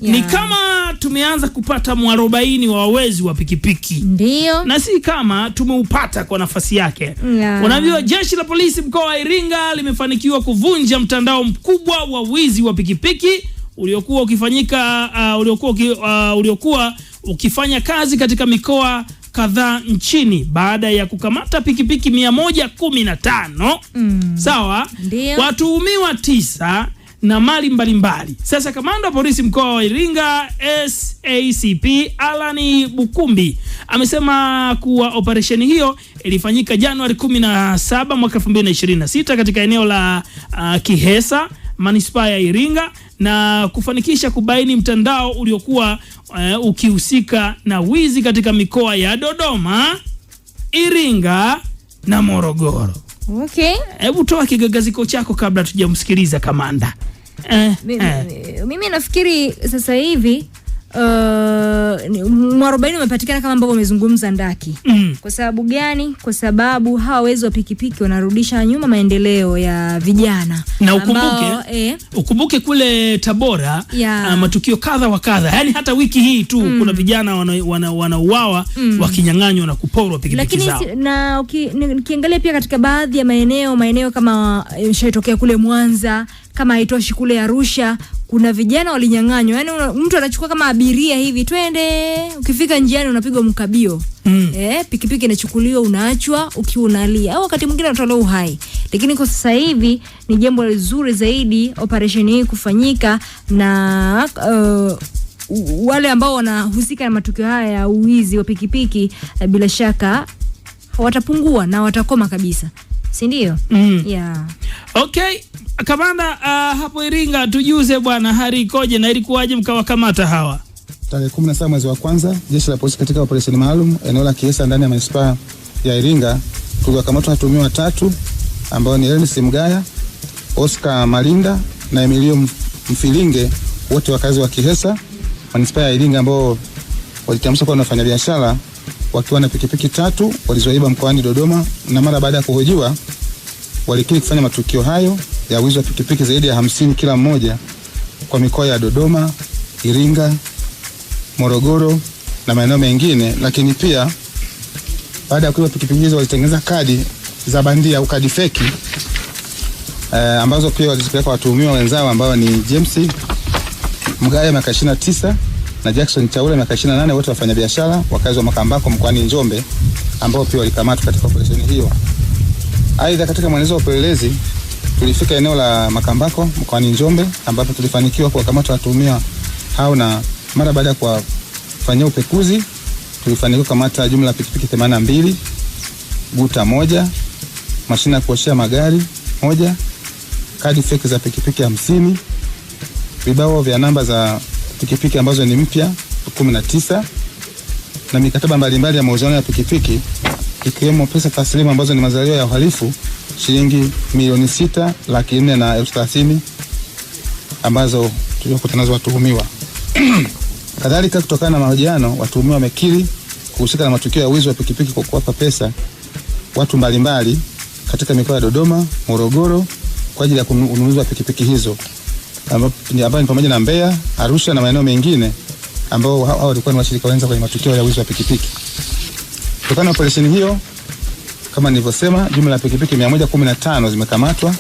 Ni kama tumeanza kupata mwarobaini wa wezi wa pikipiki. Ndio. Na si kama tumeupata kwa nafasi yake. Unaambiwa jeshi la polisi mkoa wa Iringa limefanikiwa kuvunja mtandao mkubwa wa wizi wa pikipiki uliokuwa ukifanya kazi katika mikoa kadhaa nchini baada ya kukamata pikipiki 115. Sawa? Watuhumiwa 9 na mali mbalimbali. Sasa kamanda wa polisi mkoa wa Iringa SACP Alani Bukumbi amesema kuwa operesheni hiyo ilifanyika Januari 17 mwaka 2026 katika eneo la Kihesa, manispaa ya Iringa, na kufanikisha kubaini mtandao uliokuwa ukihusika na wizi katika mikoa ya Dodoma, Iringa na Morogoro. Okay. Hebu toa kigagaziko chako kabla tujamsikiliza kamanda. Mimi nafikiri sasa hivi mwarobaini umepatikana kama ambavyo umezungumza Ndaki. Kwa sababu gani? Kwa sababu hawa wezi wa pikipiki wanarudisha nyuma maendeleo ya vijana. Na ukumbuke kule Tabora matukio kadha wa kadha. Yaani hata wiki hii tu kuna vijana wanauawa wakinyang'anywa na kuporwa pikipiki zao. Lakini na ukiangalia pia katika baadhi ya maeneo kama imeshatokea kule Mwanza, kama haitoshi kule Arusha, kuna vijana walinyang'anywa. Yaani mtu anachukua kama abiria hivi, twende, ukifika njiani unapigwa mkabio. Pikipiki inachukuliwa, unaachwa ukiwa unalia, au wakati mwingine unatolewa uhai. Lakini kwa sasa hivi ni jambo zuri zaidi operation hii kufanyika, na wale ambao wanahusika na matukio haya ya uwizi wa pikipiki bila shaka watapungua na watakoma kabisa. Si ndio? Okay. Kamanda, hapo Iringa tujuze bwana, hali ikoje na ilikuwaje mkawakamata hawa? Tarehe 17 mwezi wa kwanza, jeshi la polisi katika operesheni maalum eneo la Kihesa ndani ya manispaa ya Iringa tuliwakamata watuhumiwa 3 ambao ni Ernest Mgaya, Oscar Malinda na Emilio Mfilinge, wote wakazi wa Kihesa manispaa ya Iringa, ambao walitambulisha kuwa wanafanya biashara wakiwa na pikipiki 3 walizoiba mkoani Dodoma, na mara baada ya kuhojiwa walikiri kufanya matukio hayo ya wizi wa pikipiki zaidi ya 50 kila mmoja kwa mikoa ya Dodoma, Iringa, Morogoro na maeneo mengine. Lakini pia baada ya kuiba pikipiki hizo walitengeneza kadi za bandia au kadi feki ambazo pia walizipeleka watuhumiwa wenzao ambao ni James Mgaya miaka 29 na Jackson Chaule miaka 28, wote wafanya biashara wakazi wa Makambako mkoani Njombe, ambao pia walikamatwa katika operesheni hiyo. Aidha, katika mwendelezo wa upelelezi tulifika eneo la Makambako mkoani Njombe, ambapo tulifanikiwa kuwakamata watuhumiwa hao, na mara baada ya kufanyia upekuzi tulifanikiwa kukamata jumla ya pikipiki 82, guta 1, mashine ya kuoshea magari 1, kadi feki za pikipiki 50, vibao vya namba za pikipiki ambazo ni mpya 19, na mikataba mbalimbali ya mauziano ya pikipiki ikiwemo pesa taslimu ambazo ni mazalio ya uhalifu shilingi milioni 6,430,000 ambazo tulikuwa nazo watuhumiwa. Kadhalika, kutokana na mahojiano watuhumiwa wamekiri kuhusika na matukio ya wizi wa pikipiki kwa kuwapa pesa watu mbalimbali katika mikoa ya Dodoma, Morogoro kwa ajili ya kununuza pikipiki hizo, ambapo ni pamoja na Mbeya, Arusha na maeneo mengine, ambao hao walikuwa ni washirika wenza kwenye matukio ya wizi wa pikipiki. Kutokana na operesheni hiyo, kama nilivyosema, jumla ya pikipiki 115 zimekamatwa,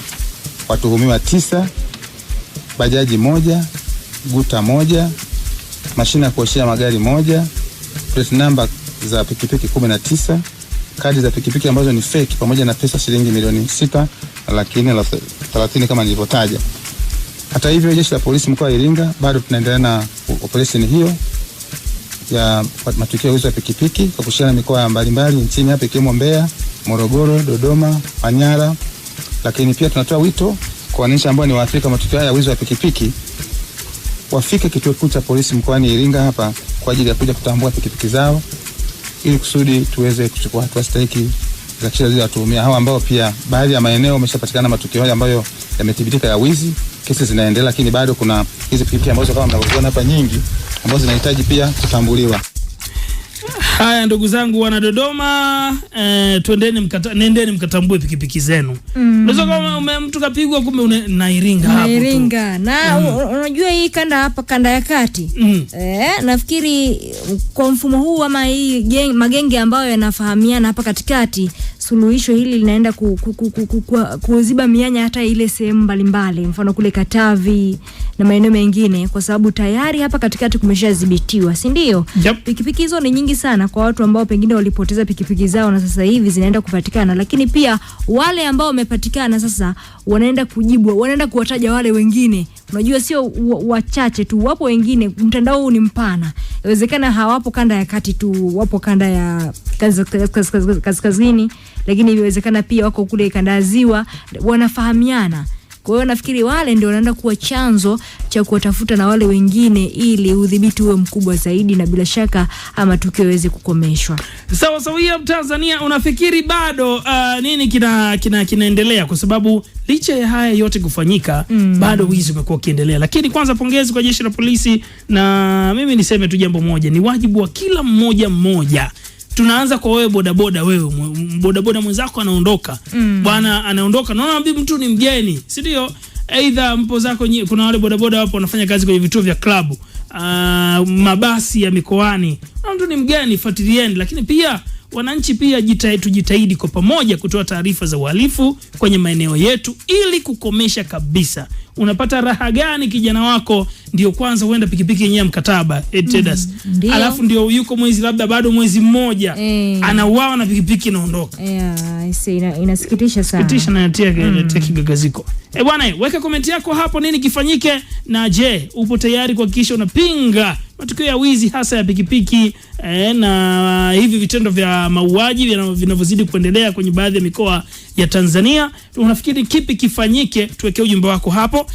watuhumiwa 9, bajaji 1, guta 1, mashine ya kuoshea magari 1, plate number za pikipiki 19, kadi za pikipiki ambazo ni fake pamoja na pesa shilingi milioni 6,430,000 kama nilivyotaja. Hata hivyo, jeshi la polisi mkoa wa Iringa bado tunaendelea na operesheni hiyo ya matukio ya wizi wa pikipiki kwa kushirikiana na mikoa mbalimbali nchini hapa ikiwemo Mbeya, Morogoro, Dodoma, Manyara. Lakini pia tunatoa wito kwa wananchi ambao ni waathirika matukio ya wizi wa pikipiki wafike kituo kikuu cha polisi mkoani Iringa hapa kwa ajili ya kuja kutambua pikipiki zao, ili kusudi tuweze kuchukua hatua stahiki za kisheria dhidi ya watuhumiwa hao, ambao pia baadhi ya maeneo wameshapatikana matukio haya ambayo yamethibitika ya wizi. Kesi zinaendelea, lakini bado kuna hizi pikipiki ambazo kama mnavyoona hapa nyingi ambazo zinahitaji pia kutambuliwa. Haya ndugu zangu wana Dodoma, nendeni mkatambue pikipiki zenu. Unaweza kama mtu kapigwa kumbe na Iringa hapo tu. Iringa. Na unajua hii kanda hapa, kanda ya kati. Nafikiri kwa mfumo huu ama hii magenge ambayo yanafahamiana hapa katikati, suluhisho hili linaenda kuziba mianya hata ile sehemu mbalimbali, mfano kule Katavi na maeneo mengine, kwa sababu tayari hapa katikati kumeshadhibitiwa, si ndio? Yep. Pikipiki hizo ni nyingi sana kwa watu ambao pengine walipoteza pikipiki zao na sasa hivi zinaenda kupatikana, lakini pia wale ambao wamepatikana sasa wanaenda kujibwa, wanaenda kuwataja wale wengine. Unajua sio wachache tu, wapo wengine. Mtandao huu ni mpana. Inawezekana hawapo kanda ya kati tu, wapo kanda ya kaskazini, lakini inawezekana pia wako kule kanda ya ziwa, wanafahamiana. Kwa hiyo nafikiri wale ndio wanaenda kuwa chanzo cha kuwatafuta na wale wengine ili udhibiti uwe mkubwa zaidi na bila shaka ama tukio yaweze kukomeshwa. Sawa sawa. Ya Tanzania, unafikiri bado nini kinaendelea? Kwa sababu licha ya haya yote kufanyika, bado wizi umekuwa ukiendelea. Lakini kwanza pongezi kwa jeshi la polisi, na mimi niseme tu jambo moja, ni wajibu wa kila mmoja. Tunaanza kwa wewe bodaboda, wewe bodaboda mwenzako anaondoka. Bwana anaondoka. Naona mtu ni mgeni, si ndio? Aidha mpo zako kuna wale bodaboda wapo wanafanya kazi kwenye vituo vya klabu, mabasi ya mikoani. Mtu ni mgeni, fuatilieni. Lakini pia wananchi pia tujitahidi kwa pamoja kutoa taarifa za uhalifu kwenye maeneo yetu ili kukomesha kabisa. Unapata raha gani kijana wako ndio kwanza huenda pikipiki yenyewe mkataba Tedas, alafu ndio yuko mwezi labda bado mwezi mmoja anauawa na pikipiki inaondoka. Inasikitisha sana. Sikitisha na inatia kigagaziko. Bwana, weka komenti yako hapo, nini kifanyike, na je, upo tayari kuhakikisha unapinga matukio ya wizi hasa ya pikipiki na hivi vitendo vya mauaji vinavyozidi kuendelea kwenye baadhi ya mikoa ya Tanzania? Unafikiri kipi kifanyike? Tuwekee ujumbe wako hapo.